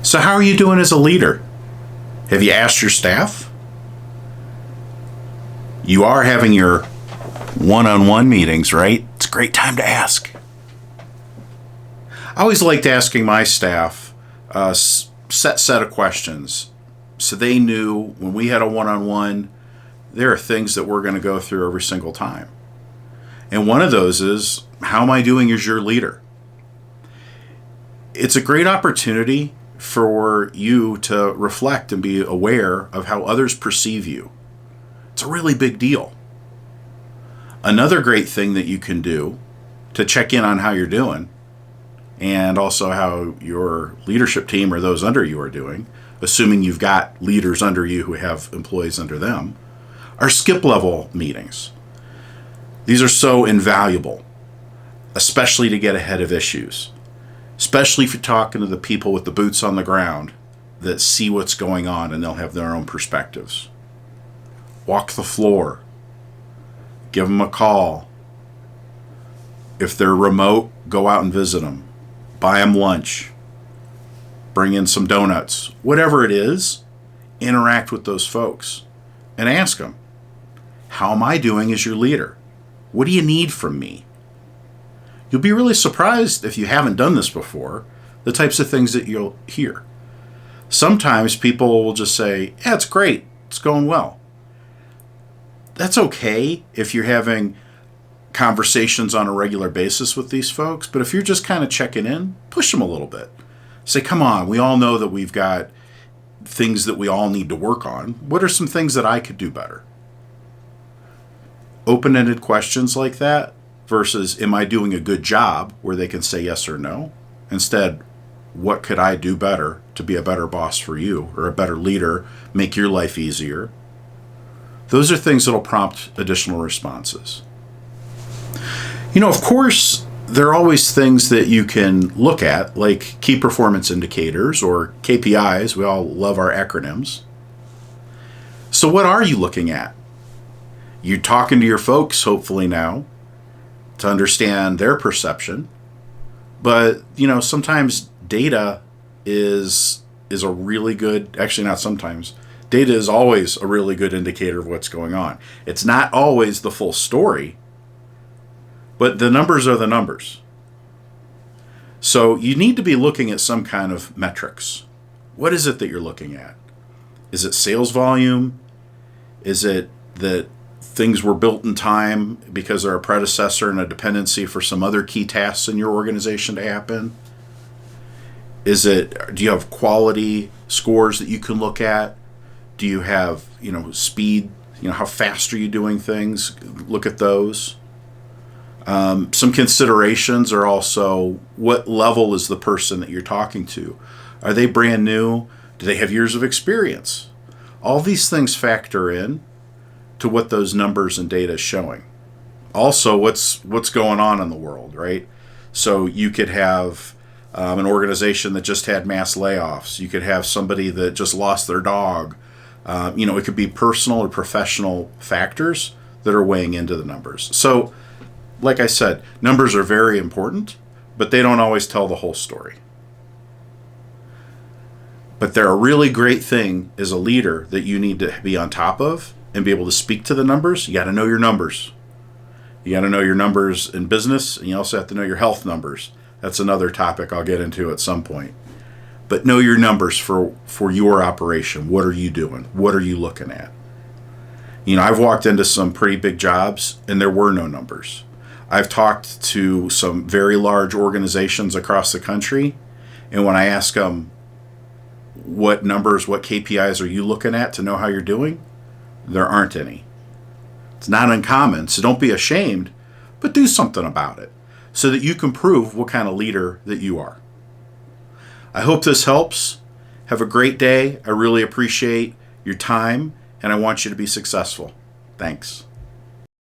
So how are you doing as a leader? Have you asked your staff? You are having your one-on-one meetings, right? It's a great time to ask. I always liked asking my staff a set of questions so they knew when we had a one-on-one, there are things that we're going to go through every single time. And one of those is, how am I doing as your leader? It's a great opportunity for you to reflect and be aware of how others perceive you. It's a really big deal. Another great thing that you can do to check in on how you're doing, and also how your leadership team or those under you are doing, assuming you've got leaders under you who have employees under them, are skip level meetings. These are so invaluable, especially to get ahead of issues, especially if you're talking to the people with the boots on the ground that see what's going on and they'll have their own perspectives. Walk the floor. Give them a call. If they're remote, go out and visit them. Buy them lunch. Bring in some donuts. Whatever it is, interact with those folks and ask them, how am I doing as your leader? What do you need from me? You'll be really surprised if you haven't done this before, the types of things that you'll hear. Sometimes people will just say, yeah, it's great. It's going well. That's okay if you're having conversations on a regular basis with these folks, but if you're just kind of checking in, push them a little bit. Say, come on, we all know that we've got things that we all need to work on. What are some things that I could do better? Open-ended questions like that versus, am I doing a good job, where they can say yes or no? Instead, what could I do better to be a better boss for you, or a better leader, make your life easier? Those are things that'll prompt additional responses. Of course, there are always things that you can look at, like key performance indicators or KPIs. We all love our acronyms. So what are you looking at? You're talking to your folks, hopefully now, to understand their perception. But, sometimes data is a really good, actually not sometimes, data is always a really good indicator of what's going on. It's not always the full story, but the numbers are the numbers. So you need to be looking at some kind of metrics. What is it that you're looking at? Is it sales volume? Is it that things were built in time because they're a predecessor and a dependency for some other key tasks in your organization to happen? Do you have quality scores that you can look at? Do you have, speed? How fast are you doing things? Look at those. Some considerations are also, what level is the person that you're talking to? Are they brand new? Do they have years of experience? All these things factor in to what those numbers and data is showing. Also, what's going on in the world, right? So you could have an organization that just had mass layoffs. You could have somebody that just lost their dog. It could be personal or professional factors that are weighing into the numbers. So, like I said, numbers are very important, but they don't always tell the whole story. But they're a really great thing as a leader that you need to be on top of and be able to speak to the numbers. You got to know your numbers. You got to know your numbers in business, and you also have to know your health numbers. That's another topic I'll get into at some point. But know your numbers for your operation. What are you doing? What are you looking at? I've walked into some pretty big jobs, and there were no numbers. I've talked to some very large organizations across the country, and when I ask them, what numbers, what KPIs are you looking at to know how you're doing? There aren't any. It's not uncommon, so don't be ashamed, but do something about it so that you can prove what kind of leader that you are. I hope this helps. Have a great day. I really appreciate your time, and I want you to be successful. Thanks.